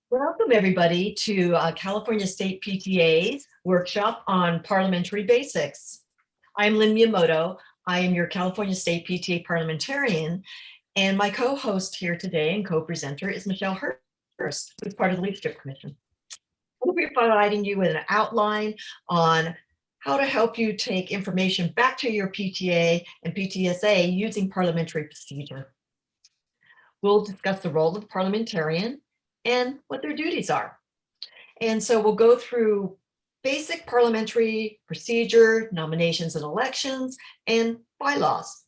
Welcome, everybody, to California State PTA's workshop on parliamentary basics. I'm Lynn Miyamoto. I am your California State PTA parliamentarian, and my co-host here today and co-presenter is Michelle Hurst, who's part of the Leadership Commission. We'll be providing you with an outline on how to help you take information back to your PTA and PTSA using parliamentary procedure. We'll discuss the role of the parliamentarian and what their duties are. And so we'll go through basic parliamentary procedure, nominations and elections, and bylaws.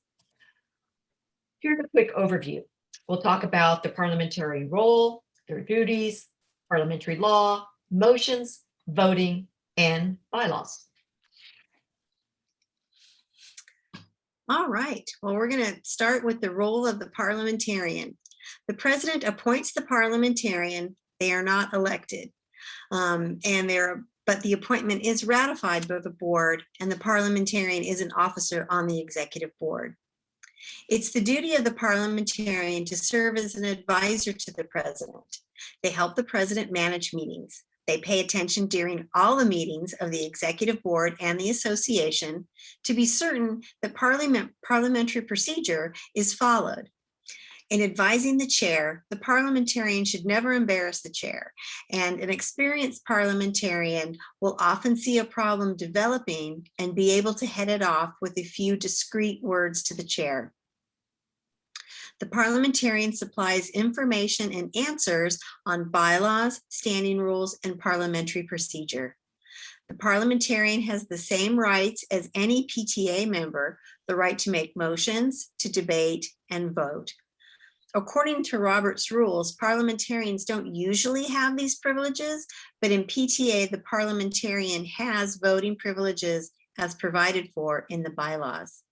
Here's a quick overview. We'll talk about the parliamentary role, their duties, parliamentary law, motions, voting, and bylaws. All right, well, we're going to start with the role of the parliamentarian. The president appoints the parliamentarian. They are not elected, but the appointment is ratified by the board, and the parliamentarian is an officer on the executive board. It's the duty of the parliamentarian to serve as an advisor to the president. They help the president manage meetings. They pay attention during all the meetings of the executive board and the association to be certain that parliamentary procedure is followed. In advising the chair, the parliamentarian should never embarrass the chair, and an experienced parliamentarian will often see a problem developing and be able to head it off with a few discreet words to the chair. The parliamentarian supplies information and answers on bylaws, standing rules, and parliamentary procedure. The parliamentarian has the same rights as any PTA member, the right to make motions, to debate, and vote. According to Robert's rules, parliamentarians don't usually have these privileges, but in PTA, the parliamentarian has voting privileges as provided for in the bylaws.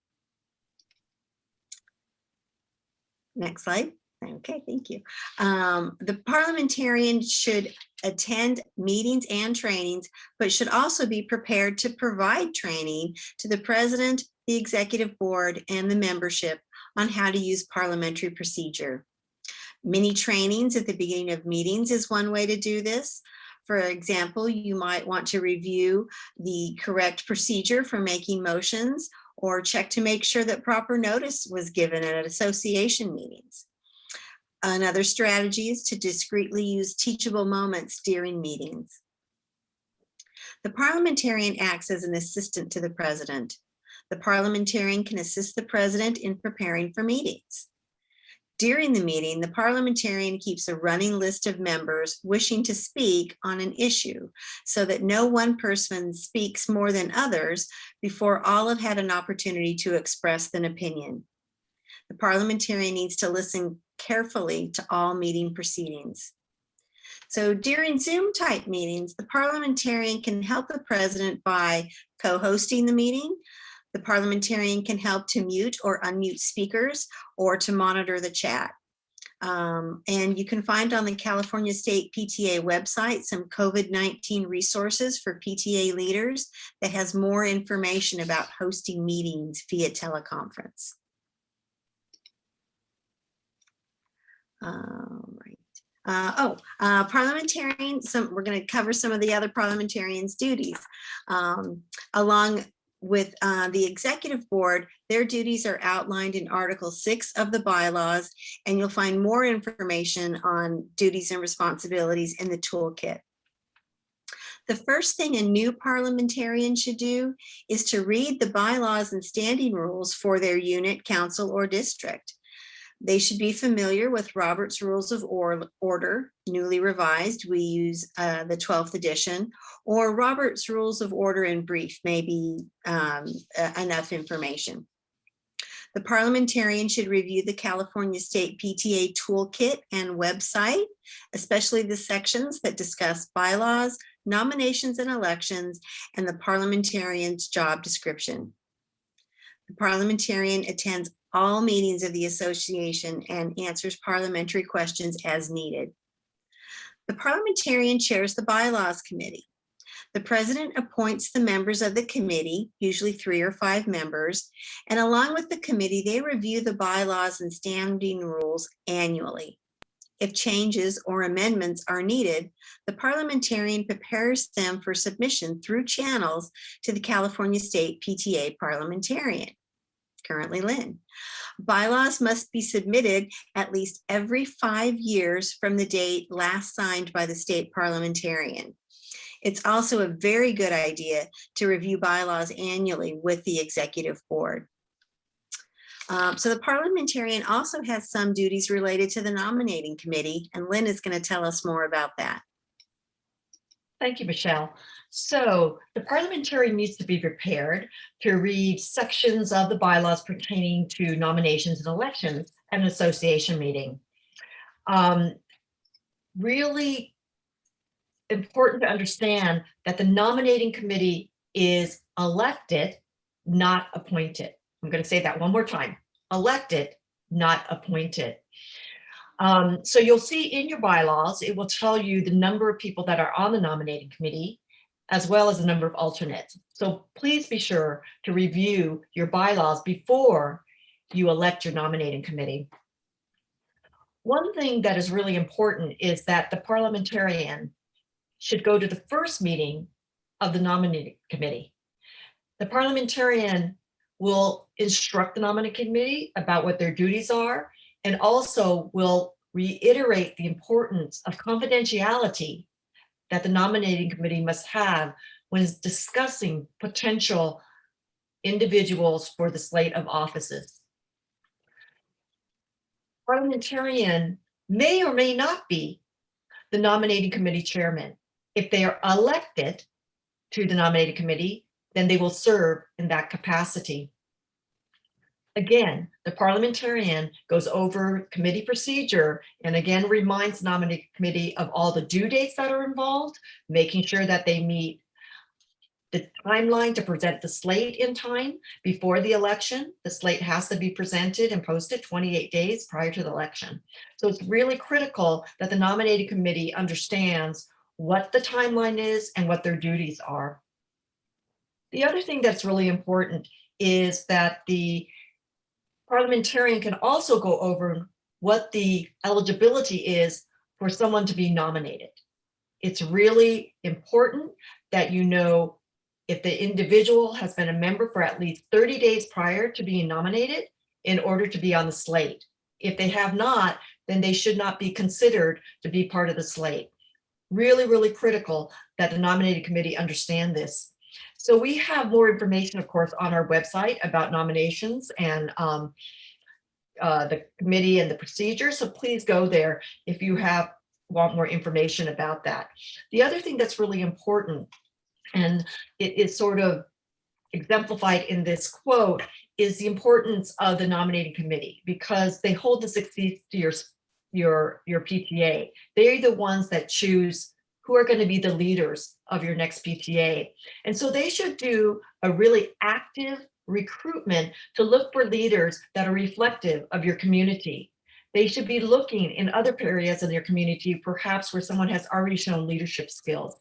Next slide. Okay, thank you. The parliamentarian should attend meetings and trainings, but should also be prepared to provide training to the president, the executive board, and the membership on how to use parliamentary procedure. Mini trainings at the beginning of meetings is one way to do this. For example, you might want to review the correct procedure for making motions, or check to make sure that proper notice was given at association meetings. Another strategy is to discreetly use teachable moments during meetings. The parliamentarian acts as an assistant to the president. The parliamentarian can assist the president in preparing for meetings. During the meeting, the parliamentarian keeps a running list of members wishing to speak on an issue so that no one person speaks more than others before all have had an opportunity to express an opinion. The parliamentarian needs to listen carefully to all meeting proceedings. So during Zoom type meetings, the parliamentarian can help the president by co-hosting the meeting. The parliamentarian can help to mute or unmute speakers or to monitor the chat. And you can find on the California State PTA website some COVID-19 resources for PTA leaders that has more information about hosting meetings via teleconference. Parliamentarian, we're going to cover some of the other parliamentarians' duties. Along with the executive board, their duties are outlined in Article 6 of the bylaws, and you'll find more information on duties and responsibilities in the toolkit. The first thing a new parliamentarian should do is to read the bylaws and standing rules for their unit, council, or district. They should be familiar with Robert's Rules of Order, newly revised. We use the 12th edition, or Robert's Rules of Order in brief may be enough information. The parliamentarian should review the California State PTA toolkit and website, especially the sections that discuss bylaws, nominations and elections, and the parliamentarian's job description. The parliamentarian attends all meetings of the association and answers parliamentary questions as needed. The parliamentarian chairs the Bylaws Committee. The president appoints the members of the committee, usually 3 or 5 members, and along with the committee, they review the bylaws and standing rules annually. If changes or amendments are needed, the parliamentarian prepares them for submission through channels to the California State PTA parliamentarian, currently Lynn. Bylaws must be submitted at least every 5 years from the date last signed by the state parliamentarian. It's also a very good idea to review bylaws annually with the executive board. So the parliamentarian also has some duties related to the nominating committee, and Lynn is going to tell us more about that. Thank you, Michelle. So the parliamentarian needs to be prepared to read sections of the bylaws pertaining to nominations and elections at an association meeting. Really important to understand that the nominating committee is elected, not appointed. I'm going to say that one more time. Elected, not appointed. So you'll see in your bylaws, it will tell you the number of people that are on the nominating committee, as well as the number of alternates. So please be sure to review your bylaws before you elect your nominating committee. One thing that is really important is that the parliamentarian should go to the first meeting of the nominating committee. The parliamentarian will instruct the nominating committee about what their duties are, and also will reiterate the importance of confidentiality that the nominating committee must have when discussing potential individuals for the slate of offices. Parliamentarian may or may not be the nominating committee chairman. If they are elected to the nominating committee, then they will serve in that capacity. Again, the parliamentarian goes over committee procedure and again reminds the nominating committee of all the due dates that are involved, making sure that they meet the timeline to present the slate in time before the election. The slate has to be presented and posted 28 days prior to the election. So it's really critical that the nominating committee understands what the timeline is and what their duties are. The other thing that's really important is that the parliamentarian can also go over what the eligibility is for someone to be nominated. It's really important that you know if the individual has been a member for at least 30 days prior to being nominated in order to be on the slate. If they have not, then they should not be considered to be part of the slate. Really, really critical that the nominating committee understand this. So we have more information, of course, on our website about nominations and the committee and the procedure. So please go there if you want more information about that. The other thing that's really important, and it is sort of exemplified in this quote, is the importance of the nominating committee, because they hold the success to your PTA. They're the ones that choose who are going to be the leaders of your next PTA. And so they should do a really active recruitment to look for leaders that are reflective of your community. They should be looking in other areas of their community, perhaps where someone has already shown leadership skills.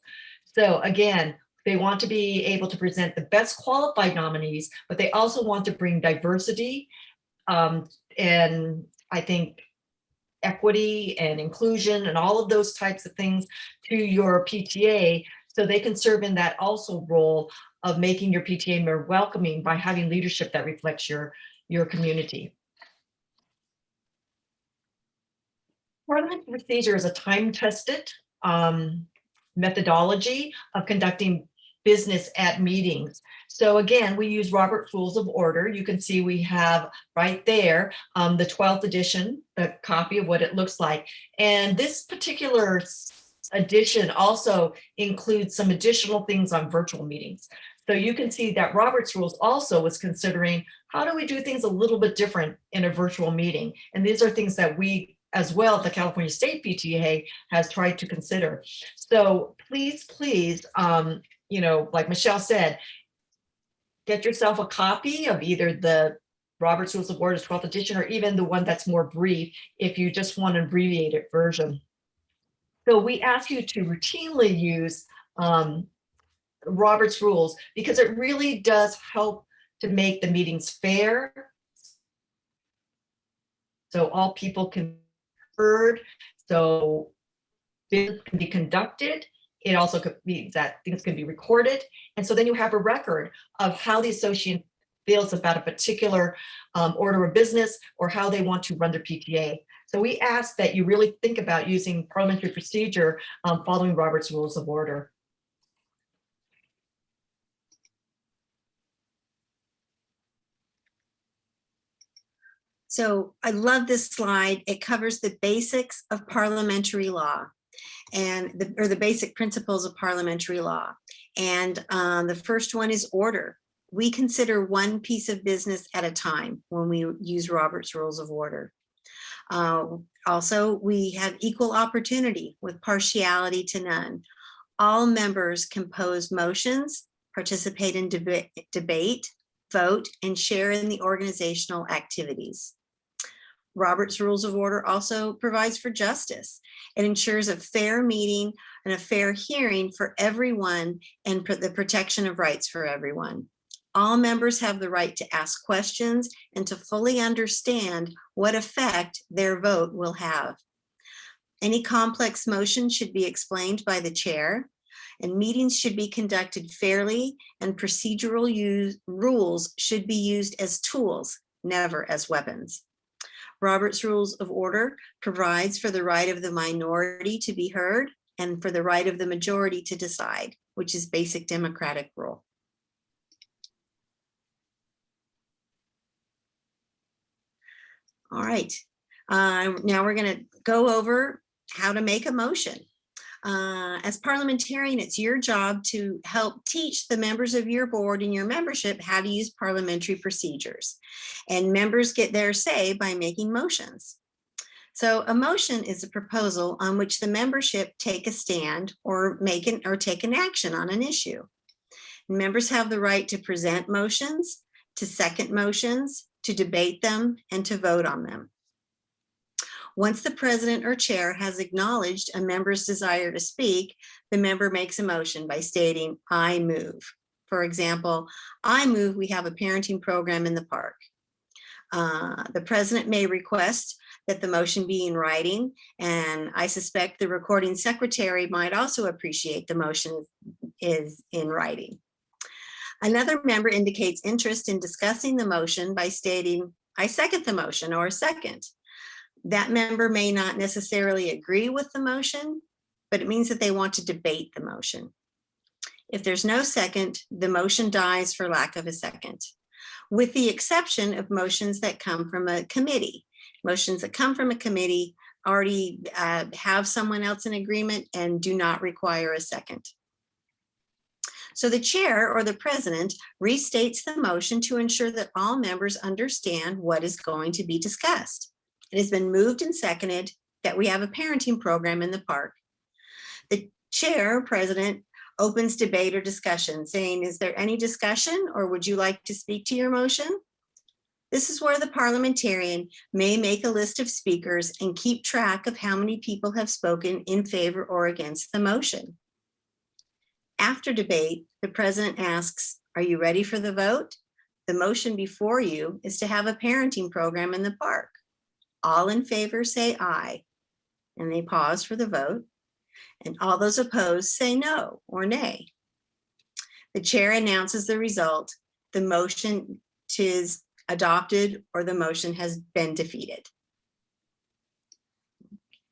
So again, they want to be able to present the best qualified nominees, but they also want to bring diversity and I think equity and inclusion and all of those types of things to your PTA, so they can serve in that also role of making your PTA more welcoming by having leadership that reflects your community. Parliamentary procedure is a time-tested methodology of conducting business at meetings. So again, we use Robert's Rules of Order. You can see we have right there the 12th edition, the copy of what it looks like. And this particular edition also includes some additional things on virtual meetings. So you can see that Robert's Rules also was considering, how do we do things a little bit different in a virtual meeting? And these are things that we, as well, the California State PTA has tried to consider. So please, you know, like Michelle said, get yourself a copy of either the Robert's Rules of Order 12th edition, or even the one that's more brief if you just want an abbreviated version. So we ask you to routinely use Robert's Rules because it really does help to make the meetings fair, so all people can heard. So business can be conducted. It also could be that things can be recorded. And so then you have a record of how the association feels about a particular order of business or how they want to run their PTA. So we ask that you really think about using parliamentary procedure following Robert's Rules of Order. So I love this slide. It covers the basics of parliamentary law and the basic principles of parliamentary law. And the first one is order. We consider one piece of business at a time when we use Robert's Rules of Order. Also, we have equal opportunity with partiality to none. All members can pose motions, participate in debate, vote, and share in the organizational activities. Robert's Rules of Order also provides for justice. It ensures a fair meeting and a fair hearing for everyone and the protection of rights for everyone. All members have the right to ask questions and to fully understand what effect their vote will have. Any complex motion should be explained by the chair, and meetings should be conducted fairly, and procedural rules should be used as tools, never as weapons. Robert's Rules of Order provides for the right of the minority to be heard and for the right of the majority to decide, which is basic democratic rule. All right, now we're going to go over how to make a motion. As parliamentarian, it's your job to help teach the members of your board and your membership how to use parliamentary procedures. And members get their say by making motions. So a motion is a proposal on which the membership take a stand or take an action on an issue. Members have the right to present motions, to second motions, to debate them, and to vote on them. Once the president or chair has acknowledged a member's desire to speak, the member makes a motion by stating, "I move." For example, "I move we have a parenting program in the park." The president may request that the motion be in writing, and I suspect the recording secretary might also appreciate the motion is in writing. Another member indicates interest in discussing the motion by stating, "I second the motion," or "second." That member may not necessarily agree with the motion, but it means that they want to debate the motion. If there's no second, the motion dies for lack of a second, with the exception of motions that come from a committee. Motions that come from a committee already have someone else in agreement and do not require a second. So the chair or the president restates the motion to ensure that all members understand what is going to be discussed. It has been moved and seconded that we have a parenting program in the park. The chair or president opens debate or discussion, saying, "Is there any discussion, or would you like to speak to your motion?" This is where the parliamentarian may make a list of speakers and keep track of how many people have spoken in favor or against the motion. After debate, the president asks, "Are you ready for the vote?" The motion before you is to have a parenting program in the park. All in favor say aye, and they pause for the vote. And all those opposed say no or nay. The chair announces the result. The motion is adopted or the motion has been defeated.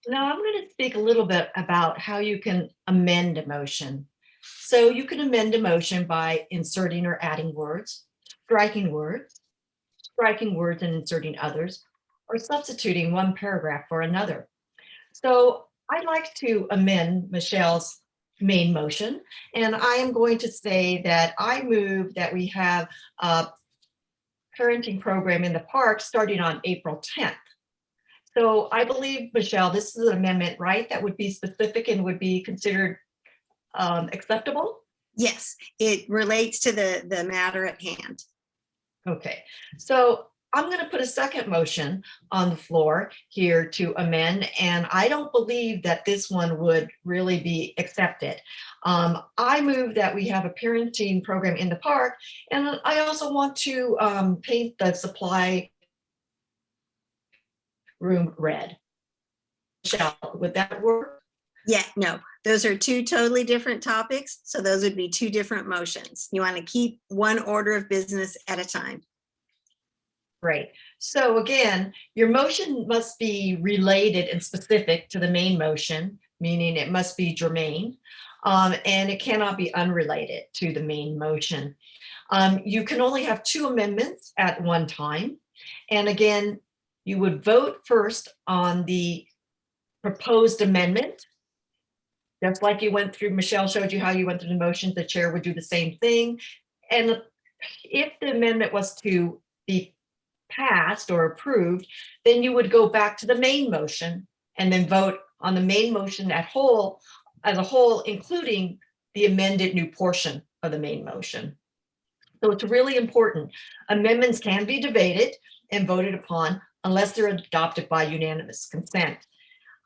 Now I'm going to speak a little bit about how you can amend a motion. So you can amend a motion by inserting or adding words, striking words and inserting others, or substituting one paragraph for another. So I'd like to amend Michelle's main motion, and I am going to say that I move that we have a parenting program in the park starting on April 10th. So I believe, Michelle, this is an amendment, right? That would be specific and would be considered acceptable? Yes, it relates to the matter at hand. Okay, so I'm going to put a second motion on the floor here to amend, and I don't believe that this one would really be accepted. I move that we have a parenting program in the park, and I also want to paint the supply room red. Michelle, would that work? Yeah, no, those are two totally different topics. So those would be two different motions. You want to keep one order of business at a time. Great. So again, your motion must be related and specific to the main motion, meaning it must be germane, and it cannot be unrelated to the main motion. You can only have 2 amendments at one time. And again, you would vote first on the proposed amendment. Just like you went through, Michelle showed you how you went through the motions, the chair would do the same thing. And if the amendment was to be passed or approved, then you would go back to the main motion and then vote on the main motion as a whole, including the amended new portion of the main motion. So it's really important. Amendments can be debated and voted upon unless they're adopted by unanimous consent.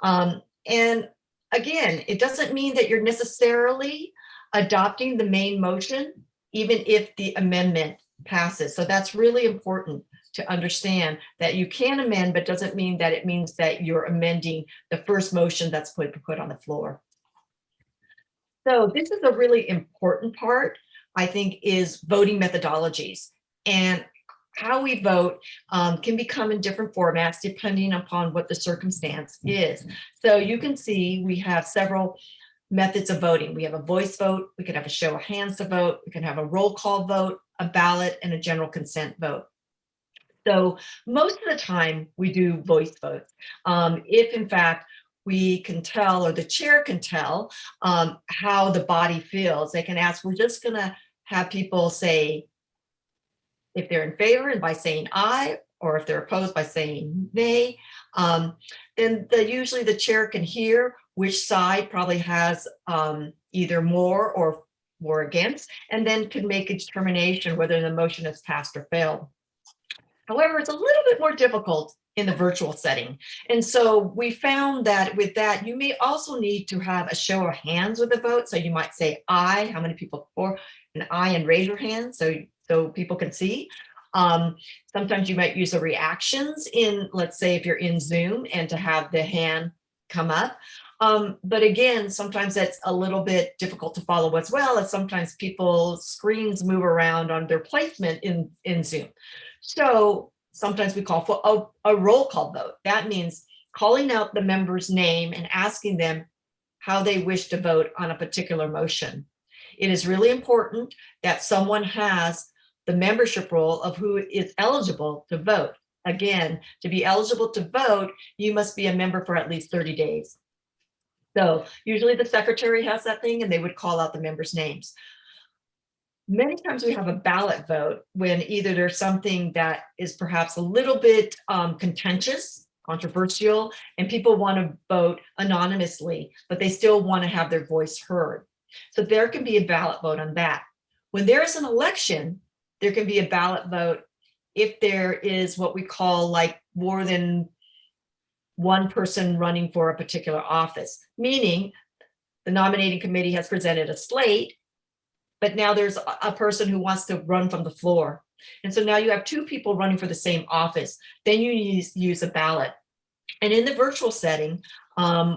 And again, it doesn't mean that you're necessarily adopting the main motion, even if the amendment passes. So that's really important to understand, that you can amend, but doesn't mean that it means that you're amending the first motion that's put on the floor. So this is a really important part, I think, is voting methodologies. And how we vote can become in different formats depending upon what the circumstance is. So you can see we have several methods of voting. We have a voice vote, we could have a show of hands to vote, we can have a roll call vote, a ballot, and a general consent vote. So most of the time we do voice votes. If in fact we can tell, or the chair can tell, how the body feels, they can ask, we're just gonna have people say if they're in favor and by saying aye, or if they're opposed by saying nay. Then usually the chair can hear which side probably has either more or more against, and then can make a determination whether the motion is passed or failed. However, it's a little bit more difficult in the virtual setting. And so we found that with that, you may also need to have a show of hands with the vote. So you might say aye, how many people for an aye, and raise your hand so people can see. Sometimes you might use the reactions in, let's say if you're in Zoom, and to have the hand come up. But again, sometimes that's a little bit difficult to follow as well, as sometimes people's screens move around on their placement in Zoom. So sometimes we call for a roll call vote. That means calling out the member's name and asking them how they wish to vote on a particular motion. It is really important that someone has the membership roll of who is eligible to vote. Again, to be eligible to vote, you must be a member for at least 30 days. So usually the secretary has that thing, and they would call out the members' names. Many times we have a ballot vote when either there's something that is perhaps a little bit contentious, controversial, and people want to vote anonymously, but they still want to have their voice heard. So there can be a ballot vote on that. When there is an election, there can be a ballot vote if there is what we call like more than one person running for a particular office, meaning the nominating committee has presented a slate, but now there's a person who wants to run from the floor. And so now you have 2 people running for the same office. Then you use a ballot. And in the virtual setting,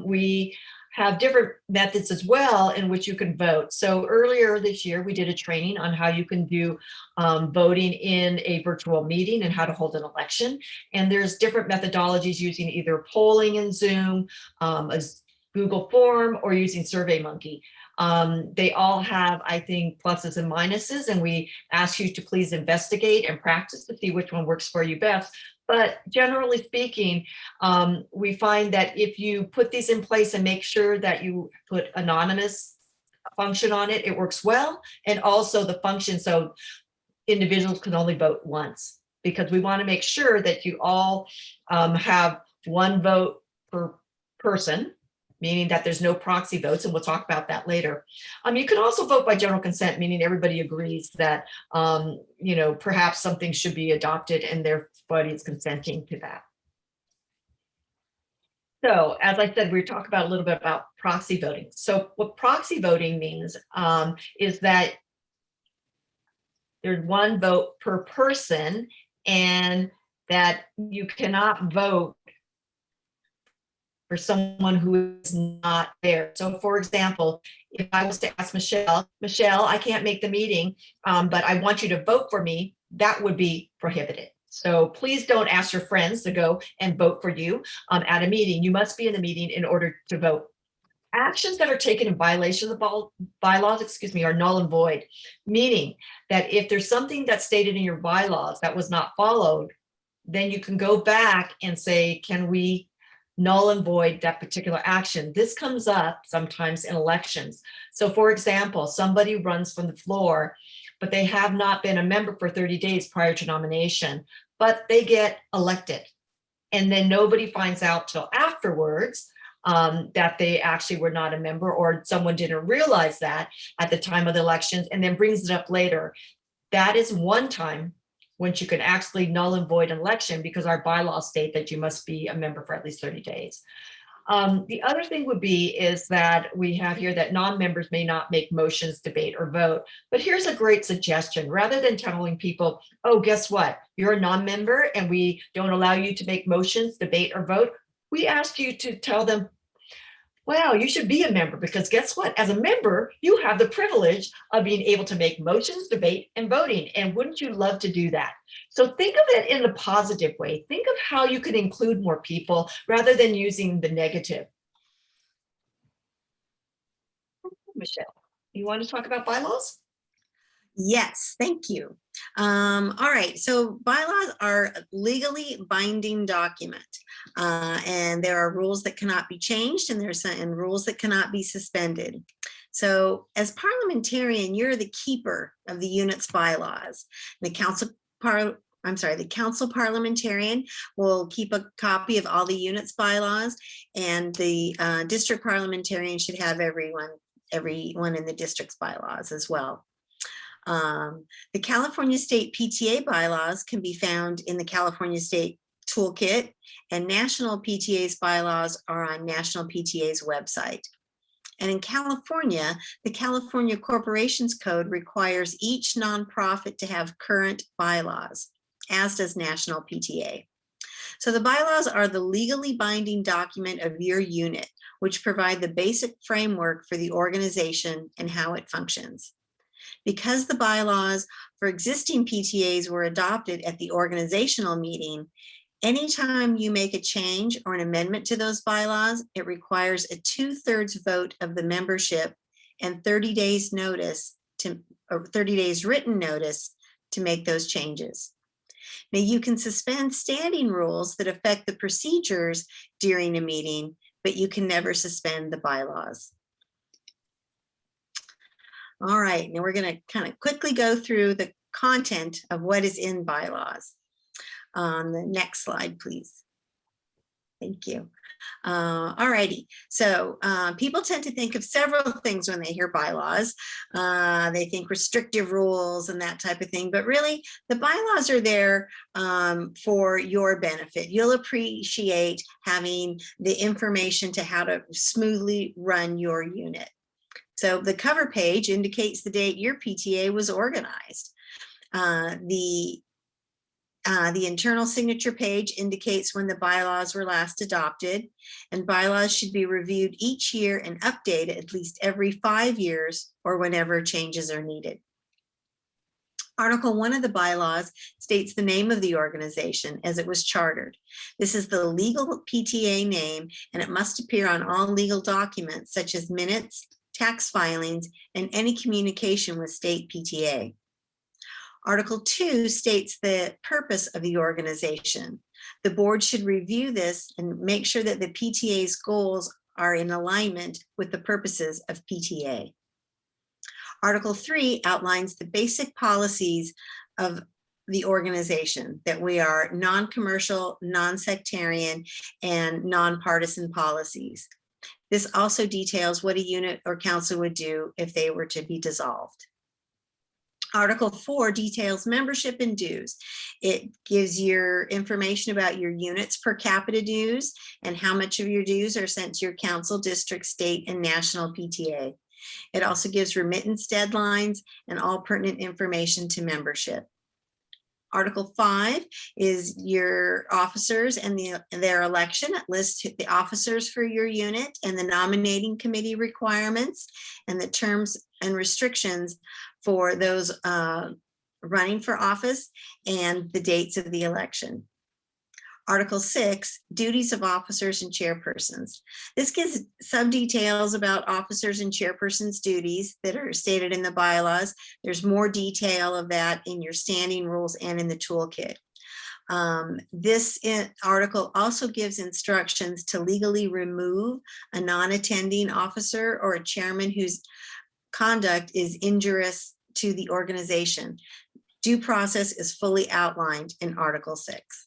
we have different methods as well in which you can vote. So earlier this year, we did a training on how you can do voting in a virtual meeting and how to hold an election. And there's different methodologies using either polling in Zoom, a Google form, or using SurveyMonkey. They all have, I think, pluses and minuses, and we ask you to please investigate and practice to see which one works for you best. But generally speaking, we find that if you put these in place and make sure that you put anonymous function on it, it works well. And also the function, so individuals can only vote once, because we want to make sure that you all have one vote per person, meaning that there's no proxy votes, and we'll talk about that later. You can also vote by general consent, meaning everybody agrees that perhaps something should be adopted and everybody is consenting to that. So as I said, we talk about a little bit about proxy voting. So what proxy voting means is that there's one vote per person, and that you cannot vote for someone who is not there. So for example, if I was to ask Michelle, I can't make the meeting, but I want you to vote for me, that would be prohibited. So please don't ask your friends to go and vote for you at a meeting. You must be in the meeting in order to vote. Actions that are taken in violation of the bylaws, are null and void, meaning that if there's something that's stated in your bylaws that was not followed, then you can go back and say, can we null and void that particular action? This comes up sometimes in elections. So for example, somebody runs from the floor, but they have not been a member for 30 days prior to nomination, but they get elected. And then nobody finds out till afterwards that they actually were not a member, or someone didn't realize that at the time of the elections and then brings it up later. That is one time when you can actually null and void an election, because our bylaws state that you must be a member for at least 30 days. The other thing would be is that we have here that non-members may not make motions, debate, or vote. But here's a great suggestion. Rather than telling people, oh, guess what? You're a non-member and we don't allow you to make motions, debate, or vote. We ask you to tell them, wow, you should be a member, because guess what? As a member, you have the privilege of being able to make motions, debate, and voting. And wouldn't you love to do that? So think of it in the positive way. Think of how you could include more people rather than using the negative. Michelle, you want to talk about bylaws? Yes, thank you. All right, so bylaws are a legally binding document, and there are rules that cannot be changed, and there's some rules that cannot be suspended. So as parliamentarian, you're the keeper of the unit's bylaws. The council parliamentarian will keep a copy of all the unit's bylaws, and the district parliamentarian should have everyone in the district's bylaws as well. The California State PTA bylaws can be found in the California State Toolkit, and National PTA's bylaws are on National PTA's website. And in California, the California Corporations Code requires each nonprofit to have current bylaws, as does National PTA. So the bylaws are the legally binding document of your unit, which provide the basic framework for the organization and how it functions. Because the bylaws for existing PTAs were adopted at the organizational meeting, anytime you make a change or an amendment to those bylaws, it requires a 2/3 vote of the membership and 30 days written notice to make those changes. Now, you can suspend standing rules that affect the procedures during a meeting, but you can never suspend the bylaws. All right, now we're going to kind of quickly go through the content of what is in bylaws. On the next slide, please. Thank you. All righty, so people tend to think of several things when they hear bylaws. They think restrictive rules and that type of thing, but really the bylaws are there for your benefit. You'll appreciate having the information to how to smoothly run your unit. So the cover page indicates the date your PTA was organized. The internal signature page indicates when the bylaws were last adopted, and bylaws should be reviewed each year and updated at least every 5 years or whenever changes are needed. Article 1 of the bylaws states the name of the organization as it was chartered. This is the legal PTA name, and it must appear on all legal documents such as minutes, tax filings, and any communication with state PTA. Article 2 states the purpose of the organization. The board should review this and make sure that the PTA's goals are in alignment with the purposes of PTA. Article 3 outlines the basic policies of the organization, that we are non-commercial, non-sectarian, and non-partisan policies. This also details what a unit or council would do if they were to be dissolved. Article 4 details membership and dues. It gives your information about your units per capita dues and how much of your dues are sent to your council, district, state, and national PTA. It also gives remittance deadlines and all pertinent information to membership. Article 5 is your officers and their election. It lists the officers for your unit and the nominating committee requirements and the terms and restrictions for those running for office and the dates of the election. Article 6, duties of officers and chairpersons. This gives some details about officers and chairpersons' duties that are stated in the bylaws. There's more detail of that in your standing rules and in the toolkit. This article also gives instructions to legally remove a non-attending officer or a chairman whose conduct is injurious to the organization. Due process is fully outlined in Article 6.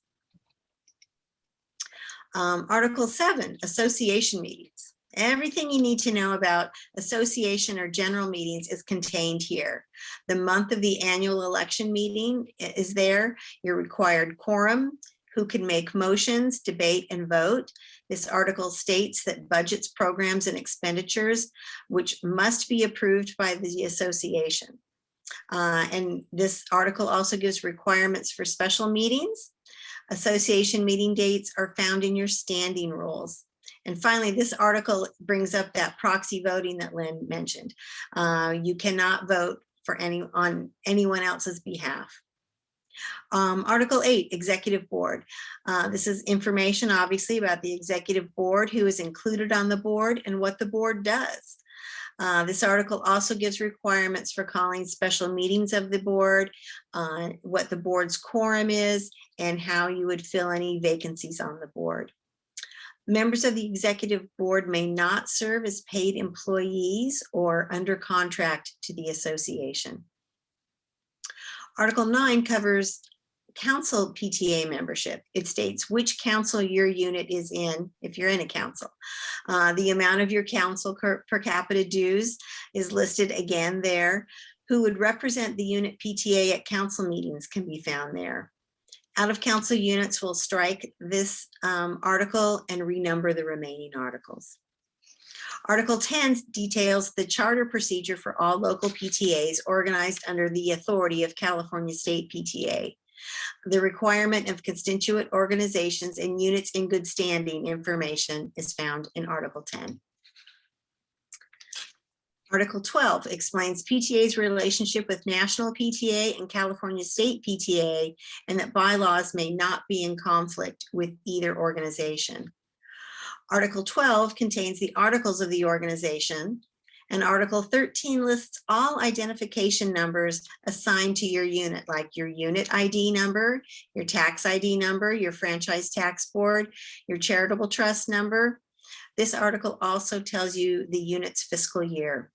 Article 7, association meetings. Everything you need to know about association or general meetings is contained here. The month of the annual election meeting is there. Your required quorum, who can make motions, debate, and vote. This article states that budgets, programs, and expenditures, which must be approved by the association. And this article also gives requirements for special meetings. Association meeting dates are found in your standing rules. And finally, this article brings up that proxy voting that Lynn mentioned. You cannot vote for on anyone else's behalf. Article 8, Executive Board. This is information, obviously, about the Executive Board, who is included on the board and what the board does. This article also gives requirements for calling special meetings of the board, what the board's quorum is, and how you would fill any vacancies on the board. Members of the executive board may not serve as paid employees or under contract to the association. Article 9 covers council PTA membership. It states which council your unit is in, if you're in a council. The amount of your council per capita dues is listed again there. Who would represent the unit PTA at council meetings can be found there. Out of council units will strike this article and renumber the remaining articles. Article 10 details the charter procedure for all local PTAs organized under the authority of California State PTA. The requirement of constituent organizations and units in good standing information is found in Article 10. Article 12 explains PTA's relationship with national PTA and California State PTA, and that bylaws may not be in conflict with either organization. Article 12 contains the articles of the organization, and Article 13 lists all identification numbers assigned to your unit, like your unit ID number, your tax ID number, your franchise tax board, your charitable trust number. This article also tells you the unit's fiscal year.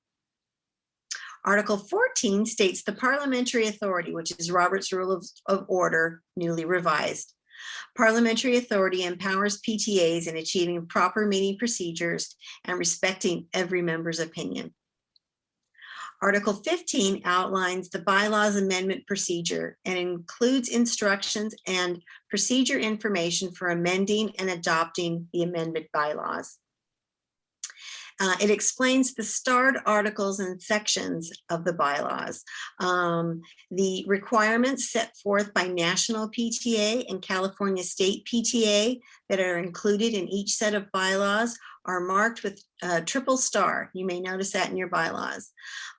Article 14 states the parliamentary authority, which is Robert's Rule of Order, newly revised. Parliamentary authority empowers PTAs in achieving proper meeting procedures and respecting every member's opinion. Article 15 outlines the bylaws amendment procedure and includes instructions and procedure information for amending and adopting the amendment bylaws. It explains the starred articles and sections of the bylaws. The requirements set forth by national PTA and California State PTA that are included in each set of bylaws are marked with a triple star. You may notice that in your bylaws.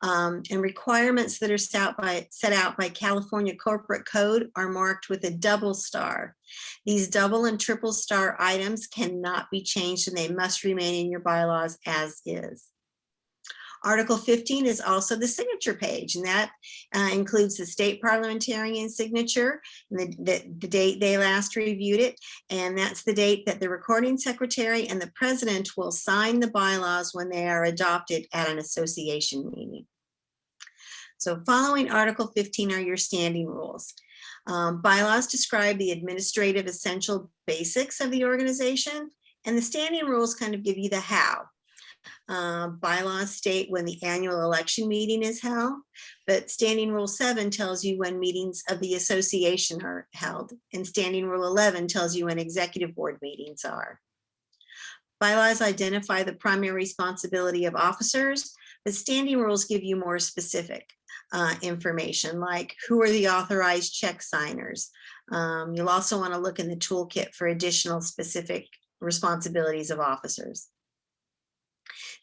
And requirements that are set out by California Corporate Code are marked with a double star. These double and triple star items cannot be changed and they must remain in your bylaws as is. Article 15 is also the signature page, and that includes the state parliamentarian signature, the date they last reviewed it, and that's the date that the recording secretary and the president will sign the bylaws when they are adopted at an association meeting. So following Article 15 are your standing rules. Bylaws describe the administrative essential basics of the organization, and the standing rules kind of give you the how. Bylaws state when the annual election meeting is held, but Standing Rule 7 tells you when meetings of the association are held, and Standing Rule 11 tells you when executive board meetings are. Bylaws identify the primary responsibility of officers, but standing rules give you more specific. information, like who are the authorized check signers. You'll also want to look in the toolkit for additional specific responsibilities of officers.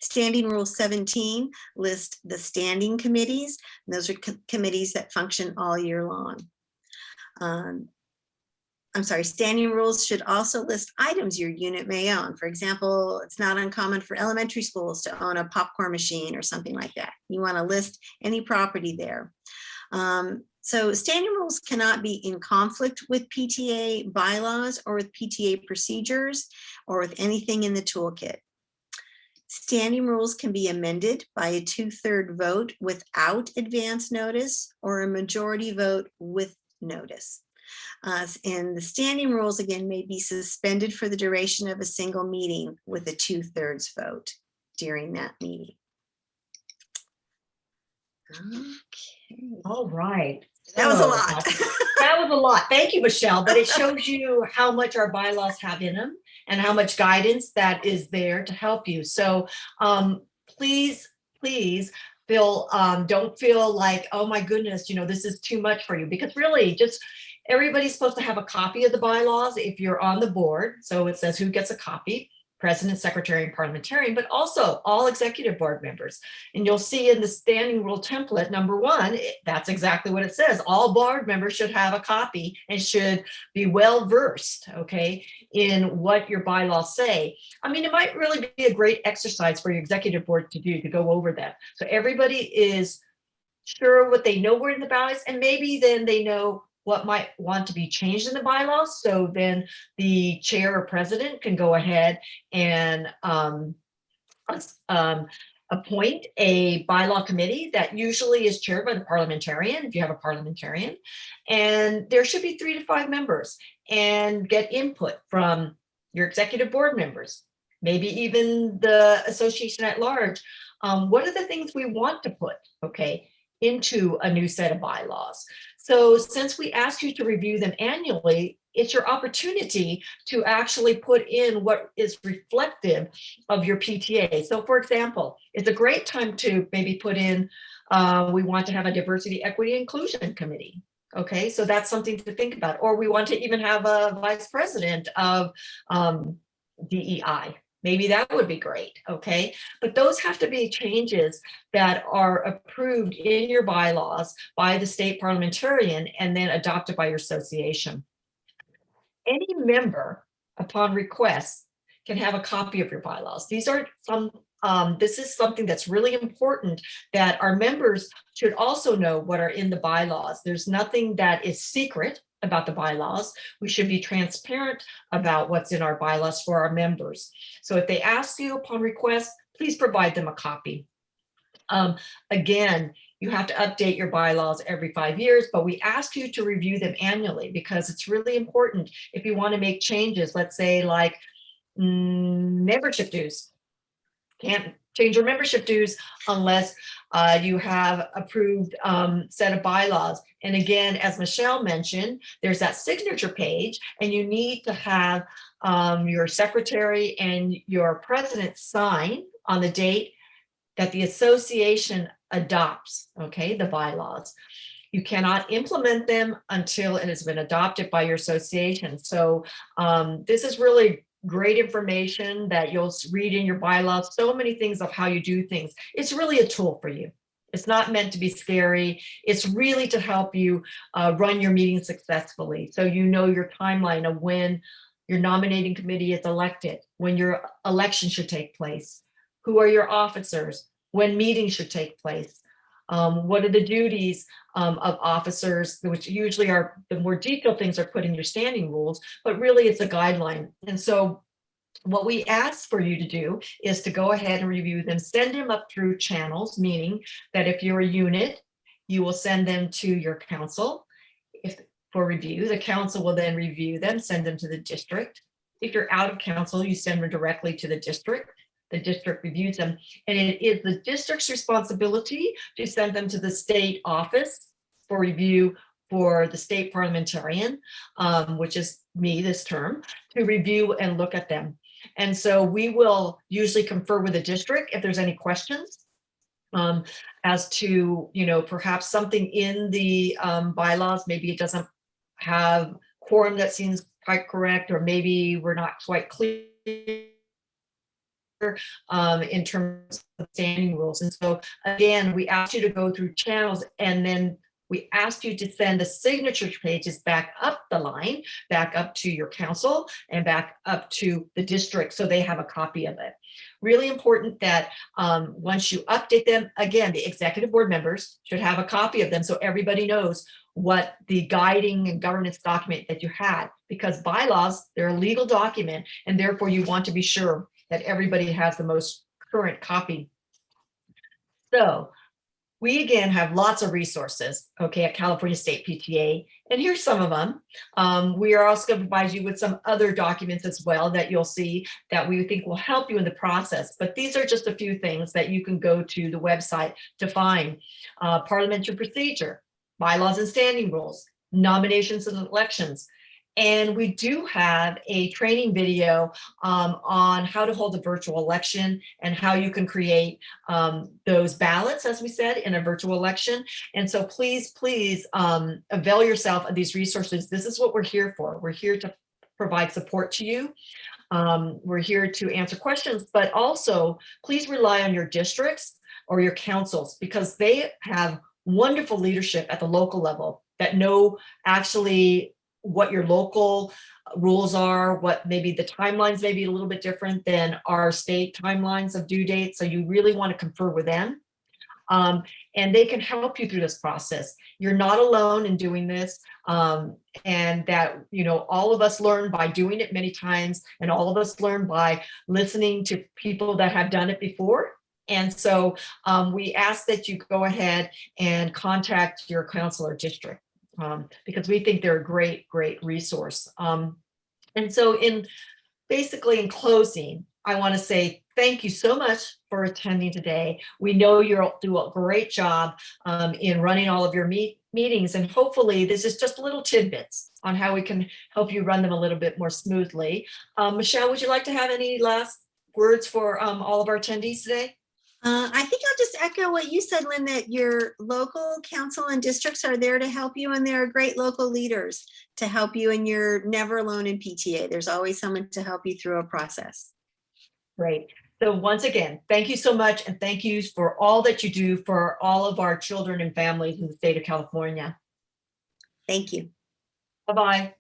Standing Rule 17 lists the standing committees. Those are committees that function all year long. I'm sorry, standing rules should also list items your unit may own. For example, it's not uncommon for elementary schools to own a popcorn machine or something like that. You want to list any property there. So standing rules cannot be in conflict with PTA bylaws or with PTA procedures or with anything in the toolkit. Standing rules can be amended by a 2/3 vote without advance notice or a majority vote with notice. And the standing rules, again, may be suspended for the duration of a single meeting with a 2/3 vote during that meeting. Okay. All right. That was a So, lot. That was a lot. Thank you, Michelle. But it shows you how much our bylaws have in them and how much guidance that is there to help you. So please feel, don't feel like, oh my goodness, this is too much for you, because really just everybody's supposed to have a copy of the bylaws if you're on the board. So it says who gets a copy: president, secretary, and parliamentarian, but also all executive board members. And you'll see in the standing rule template, number 1, that's exactly what it says. All board members should have a copy and should be well versed, okay, in what your bylaws say. I mean, it might really be a great exercise for your executive board to do, to go over that. So everybody is sure what they know were in the bylaws, and maybe then they know what might want to be changed in the bylaws. So then the chair or president can go ahead and appoint a bylaw committee that usually is chaired by the parliamentarian, if you have a parliamentarian, and there should be 3 to 5 members, and get input from your executive board members, maybe even the association at large. What are the things we want to put, okay, into a new set of bylaws? So since we ask you to review them annually, it's your opportunity to actually put in what is reflective of your PTA. So for example, it's a great time to maybe put in, we want to have a diversity, equity, inclusion committee. Okay, so that's something to think about. Or we want to even have a vice president of DEI. Maybe that would be great, okay? But those have to be changes that are approved in your bylaws by the state parliamentarian and then adopted by your association. Any member, upon request, can have a copy of your bylaws. These are some, this is something that's really important, that our members should also know what are in the bylaws. There's nothing that is secret about the bylaws. We should be transparent about what's in our bylaws for our members. So if they ask you upon request, please provide them a copy. Again, you have to update your bylaws every 5 years, but we ask you to review them annually, because it's really important if you want to make changes. Let's say like membership dues. Can't change your membership dues unless you have approved set of bylaws. And again, as Michelle mentioned, there's that signature page, and you need to have your secretary and your president sign on the date that the association adopts, okay, the bylaws. You cannot implement them until it has been adopted by your association. So this is really great information that you'll read in your bylaws, so many things of how you do things. It's really a tool for you. It's not meant to be scary. It's really to help you run your meeting successfully. So you know your timeline of when your nominating committee is elected, when your election should take place, who are your officers, when meetings should take place, what are the duties of officers, which usually are the more detailed things are put in your standing rules, but really it's a guideline. And so what we ask for you to do is to go ahead and review them, send them up through channels, meaning that if you're a unit, you will send them to your council for review. The council will then review them, send them to the district. If you're out of council, you send them directly to the district. The district reviews them, and it is the district's responsibility to send them to the state office for review for the state parliamentarian, which is me this term, to review and look at them. And so we will usually confer with the district if there's any questions. as to, perhaps something in the bylaws, maybe it doesn't have quorum that seems quite correct, or maybe we're not quite clear in terms of standing rules. And so again, we asked you to go through channels, and then we asked you to send the signature pages back up the line, back up to your council and back up to the district, so they have a copy of it. Really important that once you update them, again, the executive board members should have a copy of them so everybody knows what the guiding and governance document that you had, because bylaws, they're a legal document, and therefore you want to be sure that everybody has the most current copy. So we again have lots of resources, okay, at California State PTA, and here's some of them. We are also going to provide you with some other documents as well that you'll see that we think will help you in the process. But these are just a few things that you can go to the website to find. Parliamentary Procedure, Bylaws and Standing Rules, Nominations and Elections. And we do have a training video on how to hold a virtual election and how you can create those ballots, as we said, in a virtual election. And so please avail yourself of these resources. This is what we're here for. We're here to provide support to you. We're here to answer questions, but also please rely on your districts or your councils, because they have wonderful leadership at the local level that know actually what your local rules are, what maybe the timelines may be a little bit different than our state timelines of due dates. So you really want to confer with them. And they can help you through this process. You're not alone in doing this. And that, all of us learn by doing it many times, and all of us learn by listening to people that have done it before. And so we ask that you go ahead and contact your council or district. Because we think they're a great resource. And so basically in closing, I want to say thank you so much for attending today. We know you'll do a great job in running all of your meetings, and hopefully this is just little tidbits on how we can help you run them a little bit more smoothly. Michelle, would you like to have any last words for all of our attendees today? I think I'll just echo what you said, Lynn, that your local council and districts are there to help you, and they're great local leaders to help you, and you're never alone in PTA. There's always someone to help you through a process. Great. So once again, thank you so much, and thank you for all that you do for all of our children and families in the state of California. Thank you. Bye-bye.